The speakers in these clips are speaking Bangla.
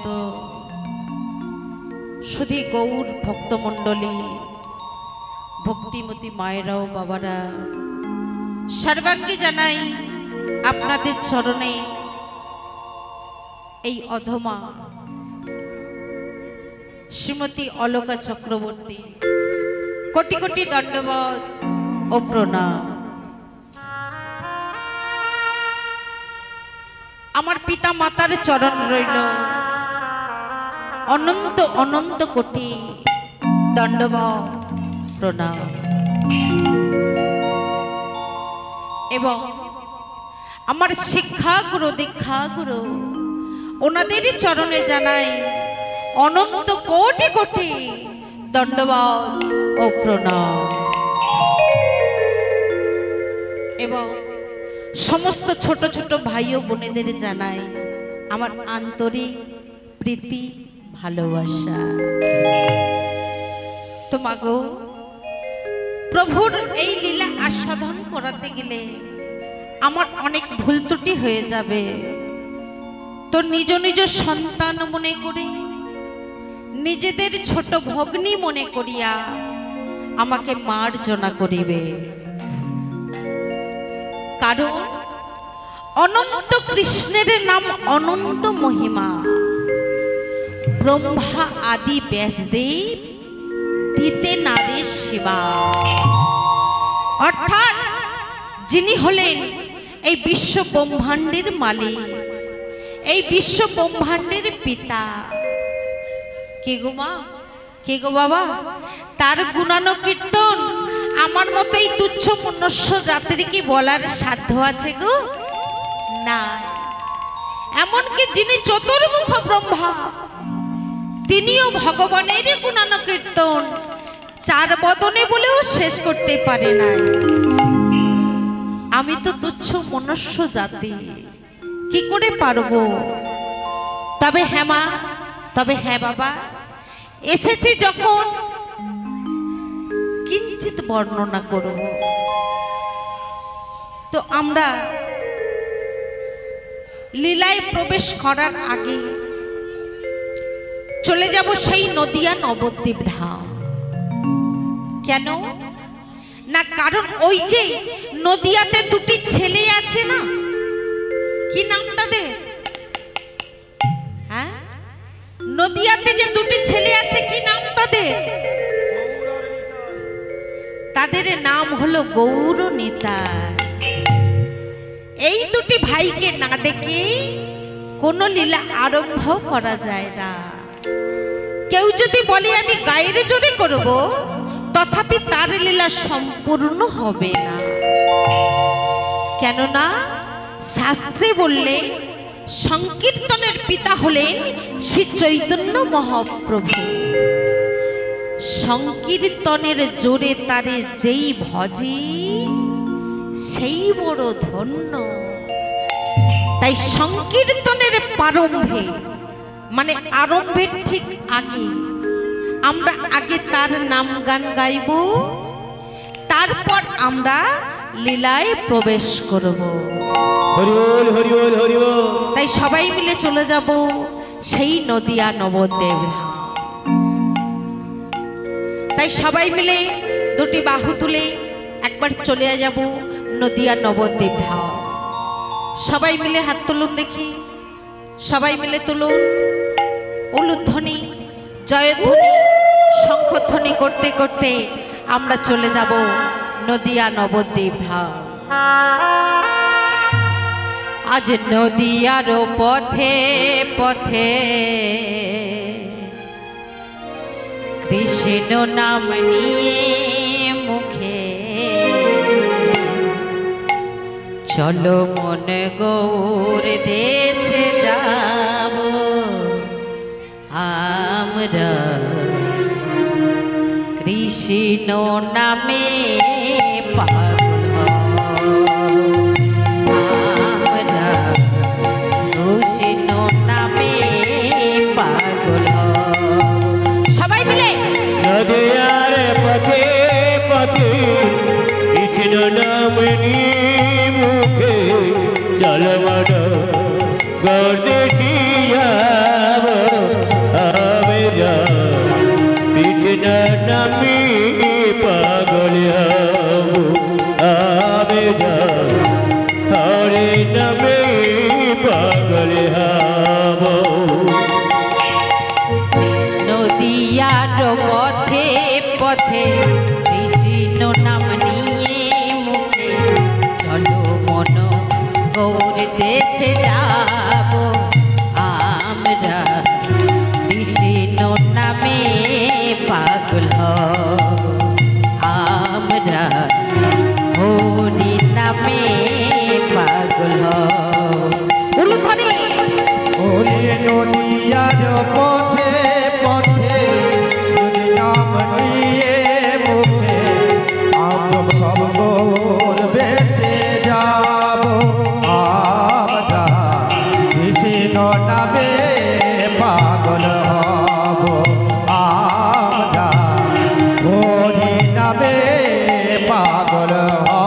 ভক্ত, শুধু গৌর ভক্তমণ্ডলী, ভক্তিমতী মায়েরাও বাবারা, সর্বাঙ্গে জানাই আপনাদের চরণে এই অধমা শ্রীমতী অলকা চক্রবর্তী কোটি কোটি দণ্ডবত ও প্রণাম। আমার পিতা মাতার চরণ রইল অনন্ত অনন্ত কোটি দণ্ডবত প্রণাম। এবং আমার শিক্ষাগুরু দীক্ষাগুরু ওনাদের চরণে জানাই অনন্ত কোটি কোটি দণ্ডবত ও প্রণাম। এবং সমস্ত ছোট ছোট ভাই ও বোনেদের জানাই আমার আন্তরিক প্রীতি ভালোবাসা। তো মাগো, প্রভুর এই লীলা আস্বাদন করাতে গেলে আমার অনেক ভুল ত্রুটি হয়ে যাবে। তো নিজ নিজ সন্তান মনে করে, নিজেদের ছোট ভগ্নী মনে করিয়া আমাকে মার্জনা করিবে। কারণ অনন্ত কৃষ্ণের নাম অনন্ত মহিমা। ব্রহ্মা আদি ব্যাসদেব, দিতে নারী শিবা, অর্থাৎ যিনি হলেন এই বিশ্ব ব্রহ্মাণ্ডের মালিক, এই বিশ্ব ব্রহ্মাণ্ডের পিতা। কে গো মা, কে গো বাবা? তার গুণানো কীর্তন আমার মতো এই তুচ্ছ মনুষ্য জাতির কি বলার সাধ্য আছে গো? না। এমনকি যিনি চতুর্মুখ ব্রহ্মা, তিনিও ভগবানের গুণানো কীর্তন চার বদনে বলেও শেষ করতে পারে না। আমি তো তুচ্ছ মনুষ্য জাতি, কি করে পারবো? তবে হ্যাঁ মা, তবে হ্যাঁ বাবা, এসেছি যখন কিঞ্চিত বর্ণনা করব। তো আমরা লীলায় প্রবেশ করার আগে চলে যাব সেই নদিয়া নবদ্বীপ ধাম। কেন না, কারণ ওই যে নদিয়াতে দুটি ছেলে আছে না, কি নাম তাদের? হ্যাঁ, নদিয়াতে যে দুটি ছেলে আছে, কি নাম তাদের? তাদের নাম হলো গৌর নিতাই। এই দুটি ভাইকে না ডেকে কোনো লীলা আরম্ভ করা যায় না। কেউ যদি বলে আমি গায়ের জোরে করব, তথাপি তার লীলা সম্পূর্ণ হবে না। কেননা শাস্ত্রে বললে সংকীর্তনের পিতা হলেন শ্রী চৈতন্য মহাপ্রভু। সংকীর্তনের জোরে তারে যেই ভজে সেই বড় ধন্য। তাই সংকীর্তনের প্রারম্ভে, মানে আরম্ভের ঠিক আগে, আমরা আগে তার নাম গান গাইব, তারপর আমরা লীলায় প্রবেশ করব। হরি বল, হরি বল, হরি বল। তাই সবাই মিলে চলে যাব সেই নদিয়া নবদ্বীপ ধাম। তাই সবাই মিলে দুটি বাহু তুলে একবার চলে যাব নদিয়া নবদ্বীপ ধাম। সবাই মিলে হাত তুলুন দেখি, সবাই মিলে তুলুন। উলুধ্বনি, জয়ধ্বনি, শঙ্খধ্বনি করতে করতে আমরা চলে যাব নদিয়া নবদ্বীপ ধাম। আজ নদিয়ার পথে পথে কৃষ্ণ নাম নিয়ে মুখে, চলো মন গৌর দেশে যাব আমরা, কৃষ্ণ নামে পাগল আমরা, কৃষ্ণ নামে পাগল। সবাই মিলে নদিয়ার পথে পথে কৃষ্ণ নাম নিয়ে মুখে, চলো মন গৌর দেশে যাব নামে পাগল হব আমরা হরে নামে পাগল হব নদিয়ার পথে পথে কৃষ্ণ নাম নিয়ে মুখে চলো মন গৌর দেশে যাব আমরা কৃষ্ণ নামে পাগল হব আমরা হরি নামে পাগল হব উলুধ্বনি ওরে নদিয়ার পথে পথে যদি নাম নিয়ে মুখে আমরা সব গোর বেসে যাব আমরা কৃষ্ণ নামে পাগল হব আমরা হরি নামে পাগল হব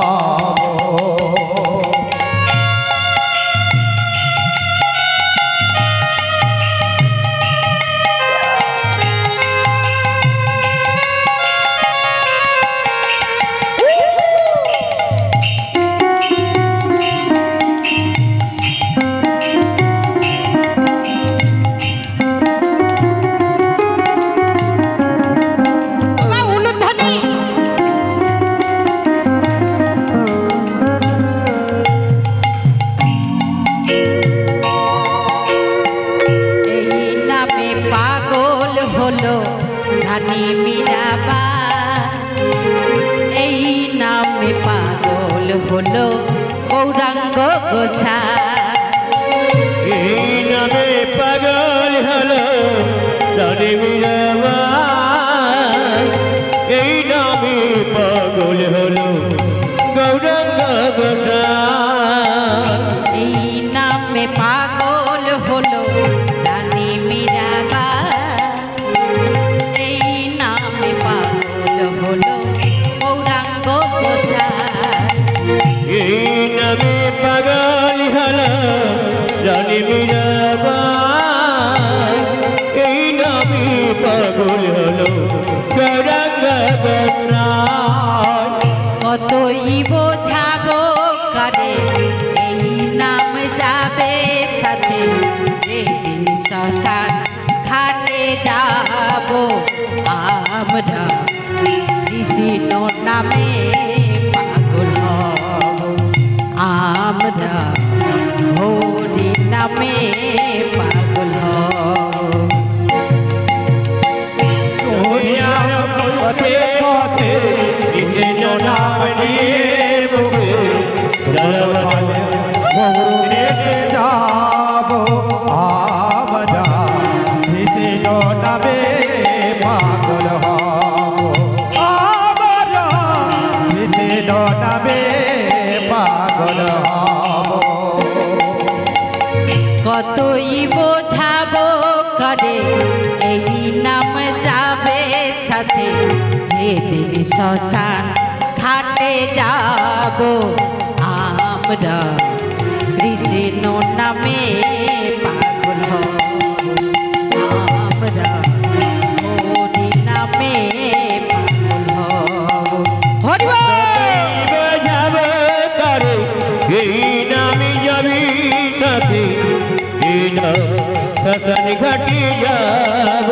হলো রানী মীরাবা এই নামে পাগল হলো গৌরাঙ্গ গোসাই এই নামে পাগল হলো রানী মীরাবা এই নামে পাগল হলো গৌরাঙ্গ গোসাই এই নামে পাগল হলো রানী মীরাবা এই নামে পাগল হলো গৌরাঙ্গ গোসাই এই নামে পাগল হলো রানী মীরাবা এই নামে পাগল হলো গৌরাঙ্গ গোসাই কতই বোঝাবো কারে এই নাম যাবে সাথে যেদিন শ্মশান ঘাটে যাব আমরা কৃষ্ণ নামে পাগল হব আমরা হরি নামে পাগল হব দুনিয়ার পথে পথে কৃষ্ণ নাম নিয়ে মুখে জলমনে গৌর রেখে যাব আমরা কৃষ্ণ নামে পাগল হব আমরা কৃষ্ণ নামে পাগল হব কতই বোঝাবো করে এই নাম যাবে সাথে যেদিন শ্মশান ঘাটে যাব আমরা কৃষ্ণ নামে পাগল হব আমরা হরি নামে পাগল হব হরি বল। বোঝাবো করে এই নামে যাবি সাথে এই নাম শ্মশান ঘাটে যাব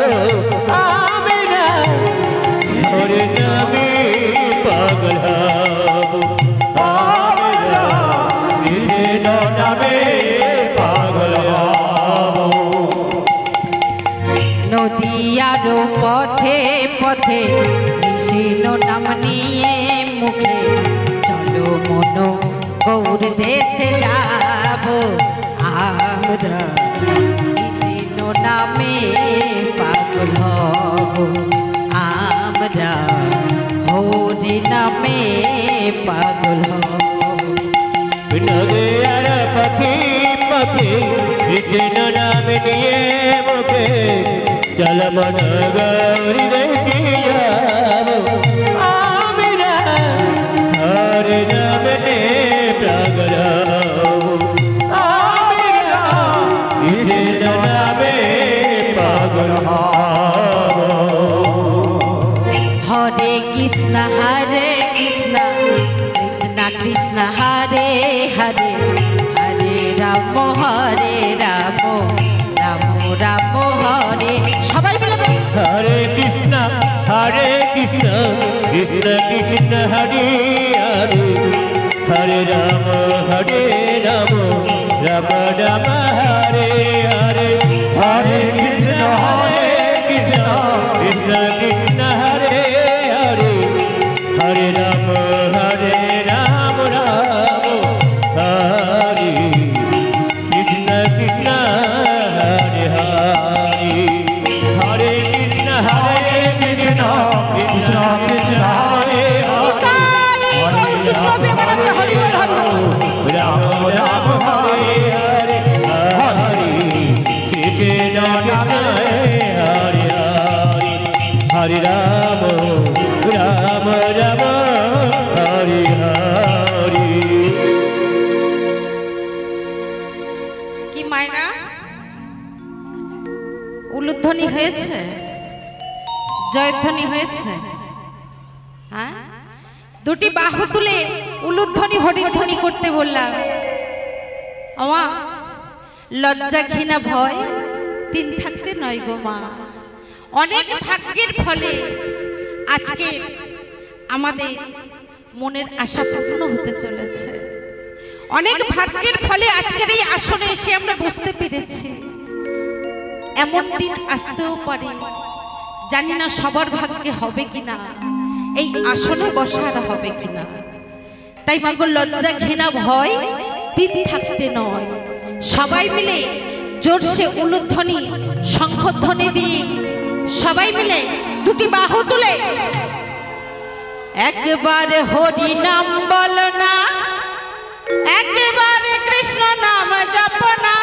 আমরা হরি নামে পাগল হব আমরা কৃষ্ণ নামে পাগল হব নদিয়ার পথে পথে কৃষ্ণ নাম নিয়ে মুখে চলো মন গৌর দেশে যাব আমরা কৃষ্ণ নামে পাগল হব আমরা হরি নামে পাগল হব নদিয়ার পথে পথে কৃষ্ণ নাম নিয়ে মুখে চল মন গৌরী দেখি যাব আমরা হরি নামে পাগল হব আমরা কৃষ্ণ নামে পাগল হব হরে কৃষ্ণ কৃষ্ণ কৃষ্ণ হরে হরে হরে রাম রাম রাম হরে। সবাই মিলে হরে কৃষ্ণ কৃষ্ণ কৃষ্ণ হরে হরে হরে রাম রাম রাম হরে হরে। হরে কৃষ্ণ কৃষ্ণ কৃষ্ণ হরে হরে হরে রাম রাম হরে কৃষ্ণ কৃষ্ণ হরে হরে। হরে কৃষ্ণ কৃষ্ণ কৃষ্ণ হরে রাম রাম হরে হরে হরে কৃষ্ণ হরে হরে হরে রাম রাম রাম হরে হরে। কি মায়না উলুধ্বনি হয়েছে, জয়ধ্বনি হয়েছে? হ্যাঁ, দুটি বাহু তুলে উলুধ্বনি হরিধ্বনি করতে বললাম। আমা লজ্জা ঘৃণা ভয় তিন থাকতে নয় গো মা। অনেক ভাগ্যের ফলে আজকে আমাদের মনের আশা পূর্ণ হতে চলেছে। অনেক ভাগ্যের ফলে আজকের এই আসনে এসে আমরা বসতে পেরেছি। এমন দিন আসতেও পারে, জানি না সবার ভাগ্যে হবে কিনা, এই আসনে বসার হবে কিনা। তাই মাগো লজ্জা ঘৃণা ভয় তিন থাকতে নয়, সবাই মিলে জোরসে উলুধ্বনি শঙ্খধ্বনি দিয়ে সবাই মিলে দুটি বাহু তুলে একবার হরি নাম বলো না, একবার কৃষ্ণ নাম জপ না,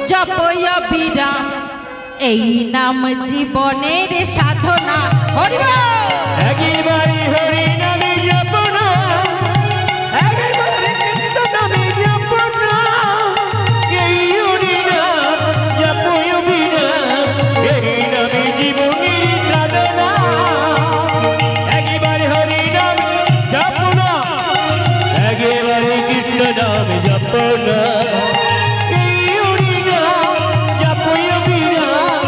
জপয় বিরাম এই নাম জীবনের সাধনা। হরি বল। একবারে হরি নামে জপনা, একবারে কৃষ্ণ নামে জপনা, এই হরি নাম জপয় বিরাম এই নামে জীবনের সাধনা। একবারে হরি নাম জপনা, একবারে কৃষ্ণ নাম জপনা, এই হরি নাম জপয় বিরাম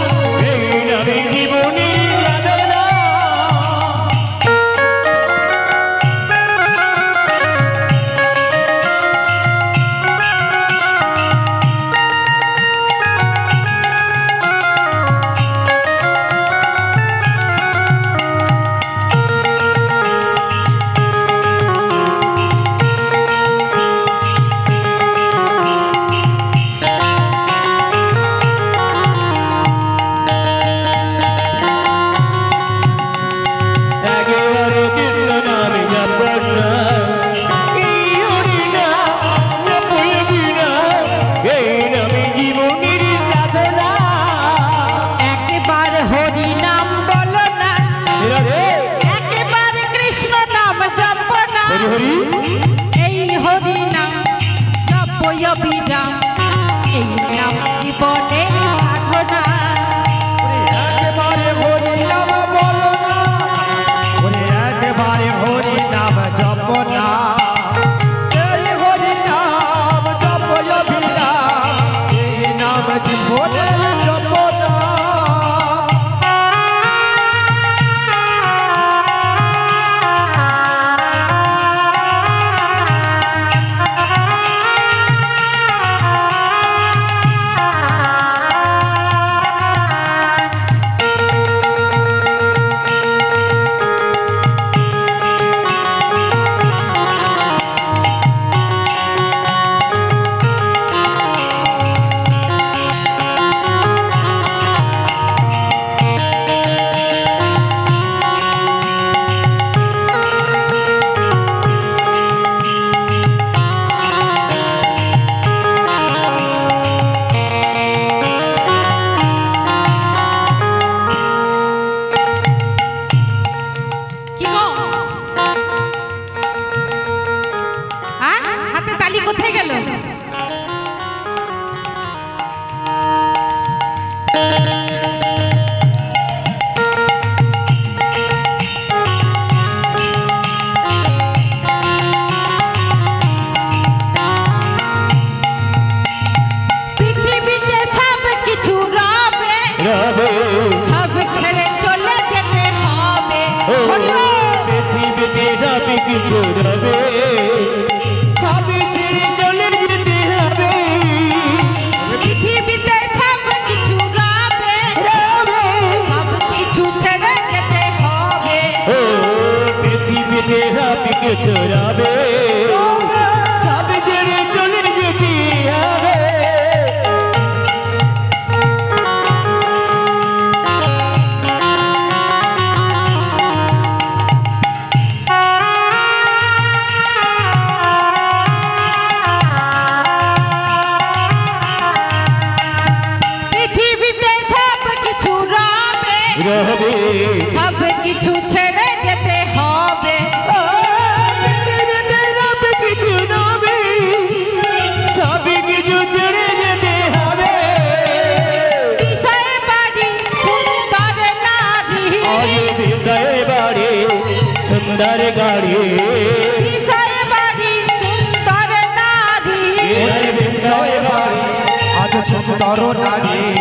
এই নামে জীবনের সাধনা। এই হরি নাম জপয় বিরাম এই নাম জীবনের সাধনা। একবারে হরি নাম বলো না, একবারে হরি নাম জপ না, এই হরি নাম জপয় বিরাম এই নাম জীবনের জপ না। কিছু রবে সবই ছেড়ে চলে যেতে হবে পৃথিবীতে সব কিছু রবে সব কিছু ছেড়ে যেতে হবে ও পৃথিবীতে সব কিছু রবে সবই ছেড়ে চলে যেতে হবে পৃথিবীতে সব কিছু রবে রবে সব কিছু ছেড়ে যেতে হবে পৃথিবীতে সব কিছু রবে সবই কিছু ছেড়ে যেতে হবে বিষয়ে বাড়ি সুন্দর নারী আরে বিষয়ে বাড়ি সুন্দর গাড়ি বিষয়ে বাড়ি সুন্দর নারী বিষয়ে বাড়ি আজ সুন্দর নারী